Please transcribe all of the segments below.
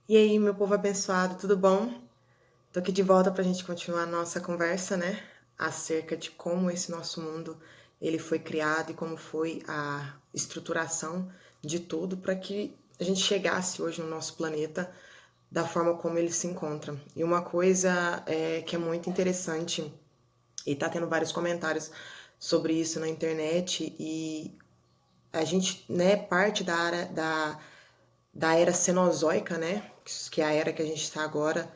E aí, meu povo abençoado, tudo bom? Tô aqui de volta pra gente continuar a nossa conversa, né? Acerca de como esse nosso mundo ele foi criado e como foi a estruturação de tudo para que a gente chegasse hoje no nosso planeta da forma como ele se encontra. E uma coisa que é muito interessante, e tá tendo vários comentários sobre isso na internet, e a gente, né, parte da era Cenozoica, né? Que é a era que a gente está agora.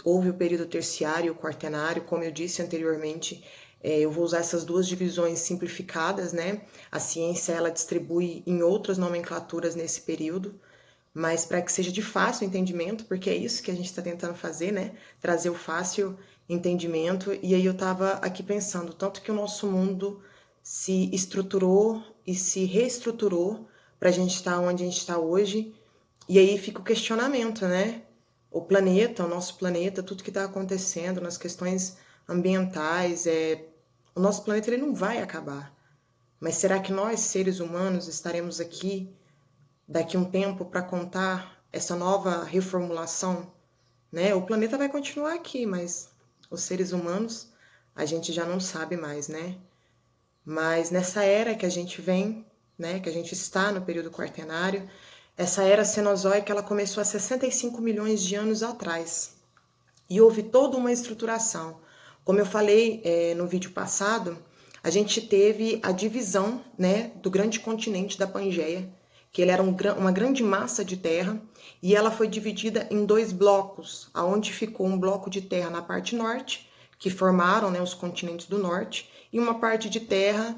Houve o período terciário e o quaternário, como eu disse anteriormente. Eu vou usar essas duas divisões simplificadas, né? A ciência ela distribui em outras nomenclaturas nesse período, mas para que seja de fácil entendimento, porque é isso que a gente está tentando fazer, né? Trazer o fácil entendimento. E aí eu estava aqui pensando, tanto que o nosso mundo se estruturou e se reestruturou para a gente estar onde a gente está hoje. E aí fica o questionamento, né? O planeta, o nosso planeta, tudo que está acontecendo nas questões ambientais, o nosso planeta ele não vai acabar. Mas será que nós, seres humanos, estaremos aqui daqui a um tempo para contar essa nova reformulação, né? O planeta vai continuar aqui, mas os seres humanos a gente já não sabe mais, né? Mas nessa era que a gente vem, né, que a gente está no período quaternário, essa era cenozoica ela começou há 65 milhões de anos atrás. E houve toda uma estruturação. Como eu falei no vídeo passado, a gente teve a divisão, né, do grande continente da Pangeia, que ele era uma grande massa de terra, e ela foi dividida em dois blocos, aonde ficou um bloco de terra na parte norte, que formaram, né, os continentes do norte, e uma parte de terra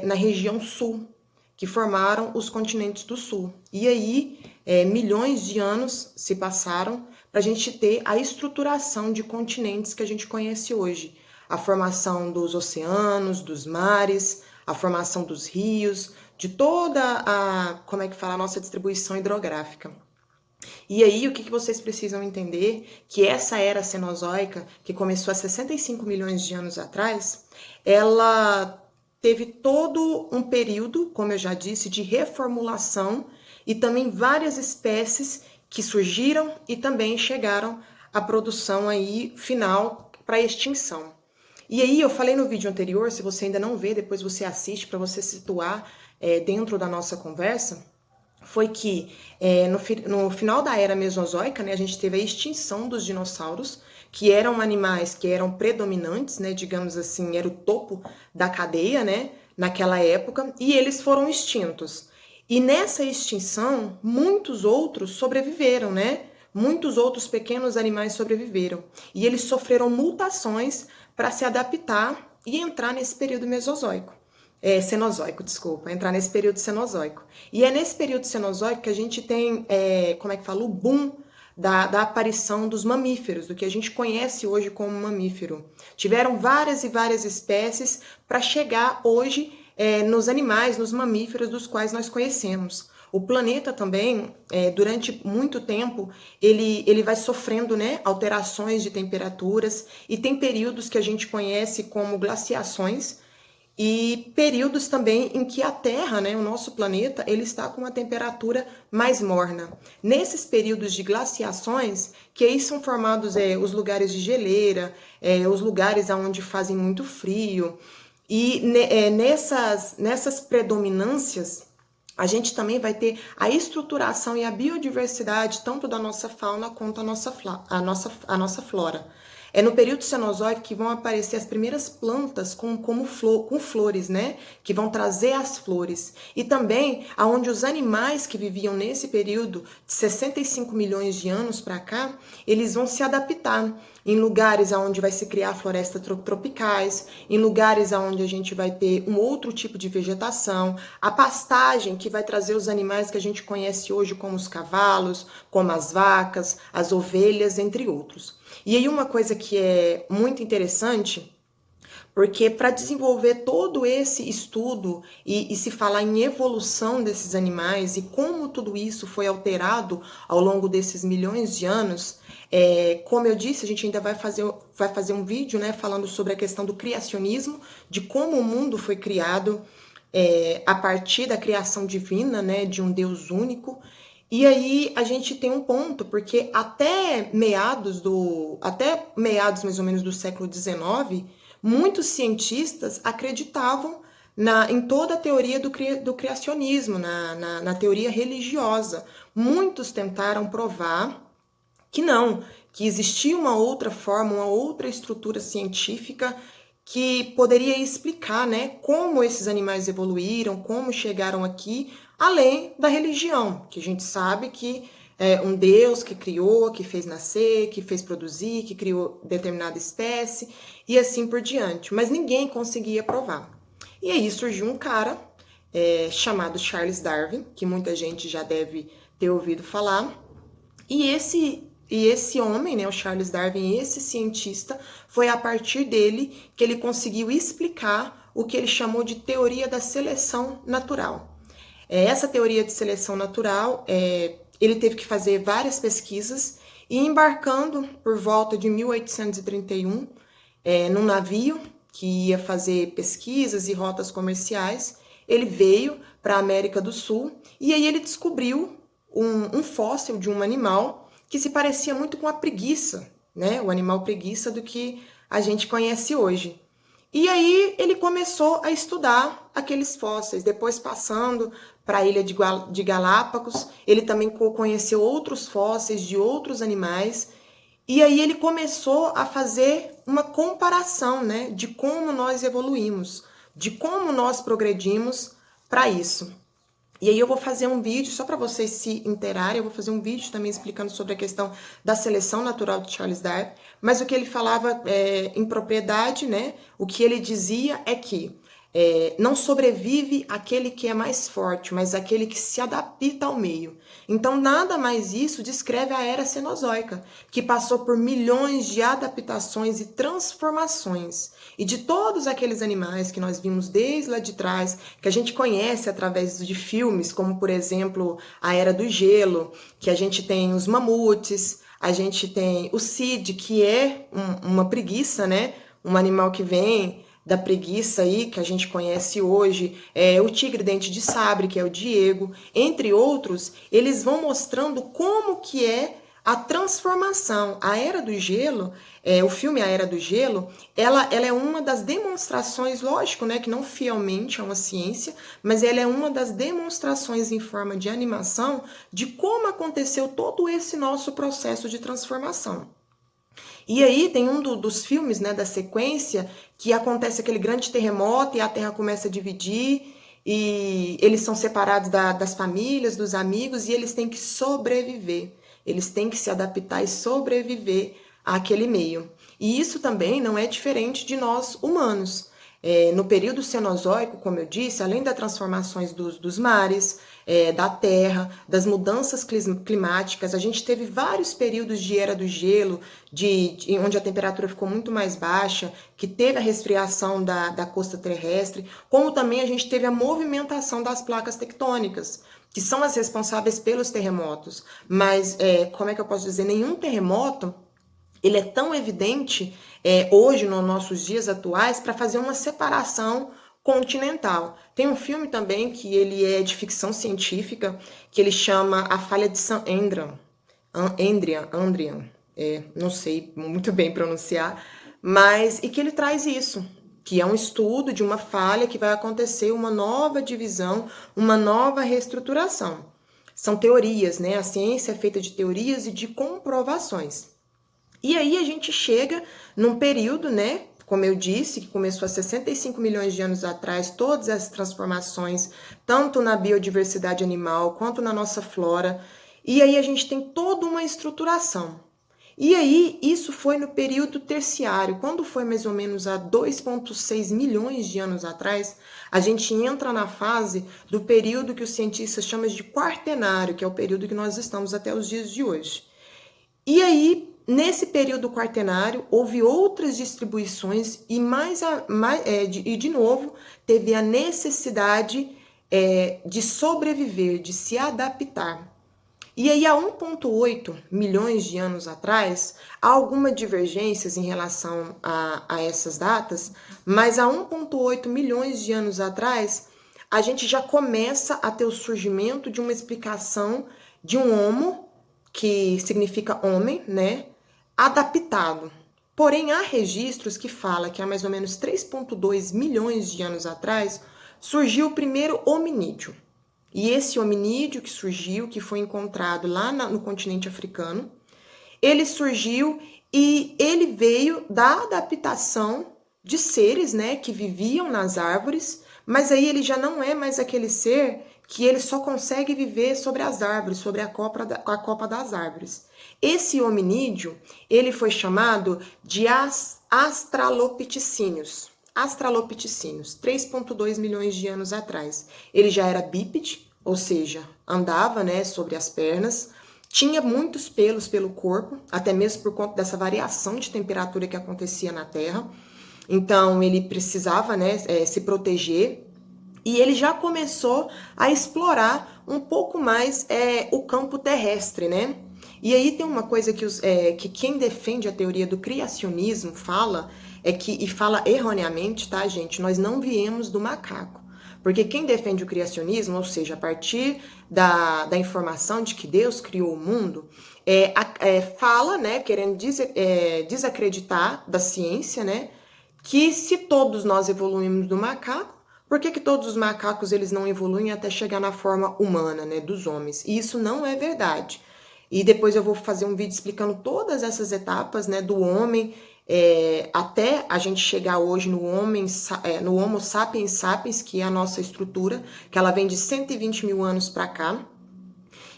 na região sul, que formaram os continentes do sul. E aí, milhões de anos se passaram para a gente ter a estruturação de continentes que a gente conhece hoje. A formação dos oceanos, dos mares, a formação dos rios, de toda como é que fala, a nossa distribuição hidrográfica. E aí, o que vocês precisam entender? Que essa era cenozoica, que começou há 65 milhões de anos atrás, ela teve todo um período, como eu já disse, de reformulação e também várias espécies que surgiram e também chegaram à produção aí final para extinção. E aí eu falei no vídeo anterior, se você ainda não vê, depois você assiste para você situar dentro da nossa conversa, foi que no final da era Mesozoica, né, a gente teve a extinção dos dinossauros, que eram animais que eram predominantes, né, digamos assim, era o topo da cadeia, né, naquela época, e eles foram extintos. E nessa extinção, muitos outros sobreviveram, né? Muitos outros pequenos animais sobreviveram. E eles sofreram mutações para se adaptar e entrar nesse período mesozoico. Cenozoico, desculpa, entrar nesse período cenozoico. E é nesse período cenozoico que a gente tem, como é que fala, o boom da aparição dos mamíferos, do que a gente conhece hoje como mamífero. Tiveram várias e várias espécies para chegar hoje nos animais, nos mamíferos dos quais nós conhecemos. O planeta também, durante muito tempo, ele vai sofrendo, né, alterações de temperaturas e tem períodos que a gente conhece como glaciações, e períodos também em que a Terra, né, o nosso planeta, ele está com uma temperatura mais morna. Nesses períodos de glaciações, que aí são formados os lugares de geleira, os lugares onde fazem muito frio, e nessas predominâncias, a gente também vai ter a estruturação e a biodiversidade tanto da nossa fauna quanto a nossa flora. É no período cenozoico que vão aparecer as primeiras plantas com flores, né? Que vão trazer as flores. E também aonde os animais que viviam nesse período de 65 milhões de anos para cá, eles vão se adaptar em lugares onde vai se criar florestas tropicais, em lugares onde a gente vai ter um outro tipo de vegetação, a pastagem que vai trazer os animais que a gente conhece hoje como os cavalos, como as vacas, as ovelhas, entre outros. E aí uma coisa que é muito interessante, porque para desenvolver todo esse estudo e se falar em evolução desses animais e como tudo isso foi alterado ao longo desses milhões de anos, como eu disse, a gente ainda vai fazer um vídeo, né, falando sobre a questão do criacionismo, de como o mundo foi criado a partir da criação divina, né, de um Deus único. E aí a gente tem um ponto, porque até meados mais ou menos do século XIX, muitos cientistas acreditavam em toda a teoria do criacionismo, na teoria religiosa. Muitos tentaram provar que não, que existia uma outra forma, uma outra estrutura científica que poderia explicar, né, como esses animais evoluíram, como chegaram aqui, além da religião, que a gente sabe que é um Deus que criou, que fez nascer, que fez produzir, que criou determinada espécie e assim por diante. Mas ninguém conseguia provar. E aí surgiu um cara chamado Charles Darwin, que muita gente já deve ter ouvido falar, e esse homem, né, o Charles Darwin, esse cientista, foi a partir dele que ele conseguiu explicar o que ele chamou de teoria da seleção natural. Essa teoria de seleção natural, ele teve que fazer várias pesquisas e embarcando por volta de 1831 num navio que ia fazer pesquisas e rotas comerciais, ele veio para a América do Sul e aí ele descobriu um fóssil de um animal que se parecia muito com a preguiça, né? O animal preguiça do que a gente conhece hoje. E aí ele começou a estudar aqueles fósseis, depois passando para a ilha de Galápagos, ele também conheceu outros fósseis de outros animais, e aí ele começou a fazer uma comparação, né, de como nós evoluímos, de como nós progredimos para isso. E aí eu vou fazer um vídeo, só para vocês se inteirarem, eu vou fazer um vídeo também explicando sobre a questão da seleção natural de Charles Darwin, mas o que ele falava em propriedade, né, o que ele dizia é que não sobrevive aquele que é mais forte, mas aquele que se adapta ao meio. Então, nada mais isso descreve a era Cenozoica, que passou por milhões de adaptações e transformações. E de todos aqueles animais que nós vimos desde lá de trás, que a gente conhece através de filmes, como por exemplo a Era do Gelo, que a gente tem os mamutes, a gente tem o Cid, que é uma preguiça, né? Um animal que vem da preguiça aí, que a gente conhece hoje, o tigre dente de sabre, que é o Diego, entre outros, eles vão mostrando como que é a transformação. A Era do Gelo, o filme A Era do Gelo, ela é uma das demonstrações, lógico, né, que não fielmente é uma ciência, mas ela é uma das demonstrações em forma de animação de como aconteceu todo esse nosso processo de transformação. E aí tem dos filmes, né, da sequência, que acontece aquele grande terremoto e a Terra começa a dividir e eles são separados das famílias, dos amigos e eles têm que sobreviver. Eles têm que se adaptar e sobreviver àquele meio. E isso também não é diferente de nós humanos. No período Cenozoico, como eu disse, além das transformações dos mares, da terra, das mudanças climáticas, a gente teve vários períodos de era do gelo, onde a temperatura ficou muito mais baixa, que teve a resfriação da costa terrestre, como também a gente teve a movimentação das placas tectônicas, que são as responsáveis pelos terremotos. Mas, como é que eu posso dizer, nenhum terremoto ele é tão evidente hoje, nos nossos dias atuais, para fazer uma separação continental. Tem um filme também que ele é de ficção científica, que ele chama A Falha de St. Andrian, não sei muito bem pronunciar, mas e que ele traz isso, que é um estudo de uma falha que vai acontecer uma nova divisão, uma nova reestruturação. São teorias, né? A ciência é feita de teorias e de comprovações. E aí a gente chega num período, né, como eu disse, que começou há 65 milhões de anos atrás, todas essas transformações, tanto na biodiversidade animal quanto na nossa flora. E aí a gente tem toda uma estruturação. E aí isso foi no período terciário, quando foi mais ou menos há 2,6 milhões de anos atrás, a gente entra na fase do período que os cientistas chamam de quaternário, que é o período que nós estamos até os dias de hoje. E aí, nesse período quaternário, houve outras distribuições e de novo, teve a necessidade de sobreviver, de se adaptar. E aí, há 1,8 milhões de anos atrás, há algumas divergências em relação a essas datas, mas há 1,8 milhões de anos atrás, a gente já começa a ter o surgimento de uma explicação de um homo, que significa homem, né, adaptado. Porém, há registros que falam que há mais ou menos 3,2 milhões de anos atrás surgiu o primeiro hominídeo. E esse hominídeo que surgiu, que foi encontrado lá no continente africano, ele surgiu e ele veio da adaptação de seres, né, que viviam nas árvores, mas aí ele já não é mais aquele ser que ele só consegue viver sobre as árvores, sobre a copa das árvores. Esse hominídeo, ele foi chamado de Australopithecíneos. Australopithecíneos, 3,2 milhões de anos atrás. Ele já era bípede, ou seja, andava, né, sobre as pernas, tinha muitos pelos pelo corpo, até mesmo por conta dessa variação de temperatura que acontecia na Terra. Então ele precisava, né, se proteger. E ele já começou a explorar um pouco mais o campo terrestre, né? E aí tem uma coisa que quem defende a teoria do criacionismo fala, e fala erroneamente, tá, gente? Nós não viemos do macaco. Porque quem defende o criacionismo, ou seja, a partir da informação de que Deus criou o mundo, fala, né, querendo desacreditar da ciência, né, que se todos nós evoluímos do macaco, por que todos os macacos eles não evoluem até chegar na forma humana, né, dos homens? E isso não é verdade. E depois eu vou fazer um vídeo explicando todas essas etapas, né, do homem, até a gente chegar hoje no Homo sapiens sapiens, que é a nossa estrutura, que ela vem de 120 mil anos para cá.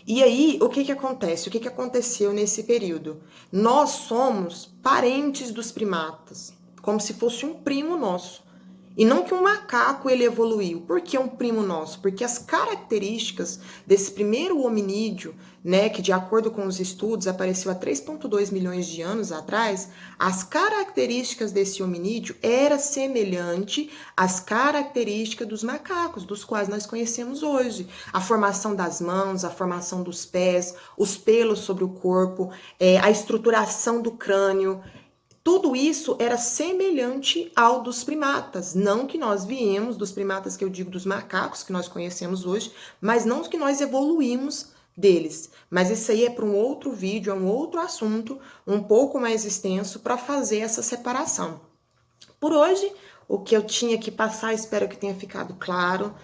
E aí, o que acontece? O que aconteceu nesse período? Nós somos parentes dos primatas, como se fosse um primo nosso. E não que um macaco ele evoluiu. Por que um primo nosso? Porque as características desse primeiro hominídeo, né, que de acordo com os estudos apareceu há 3,2 milhões de anos atrás, as características desse hominídeo era semelhante às características dos macacos, dos quais nós conhecemos hoje. A formação das mãos, a formação dos pés, os pelos sobre o corpo, a estruturação do crânio. Tudo isso era semelhante ao dos primatas. Não que nós viemos dos primatas, que eu digo dos macacos que nós conhecemos hoje, mas não que nós evoluímos deles. Mas isso aí é para um outro vídeo, é um outro assunto, um pouco mais extenso, para fazer essa separação. Por hoje, o que eu tinha que passar, espero que tenha ficado claro.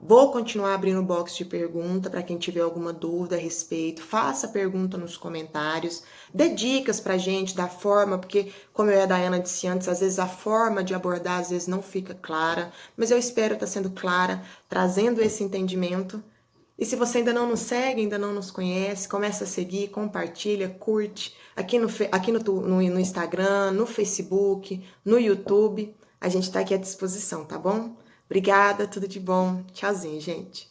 Vou continuar abrindo o box de pergunta para quem tiver alguma dúvida a respeito. Faça pergunta nos comentários. Dê dicas pra gente da forma, porque, como eu e a Dayana disse antes, às vezes a forma de abordar às vezes não fica clara. Mas eu espero estar sendo clara, trazendo esse entendimento. E se você ainda não nos segue, ainda não nos conhece, começa a seguir, compartilha, curte. Aqui no Instagram, no Facebook, no YouTube. A gente está aqui à disposição, tá bom? Obrigada, tudo de bom. Tchauzinho, gente.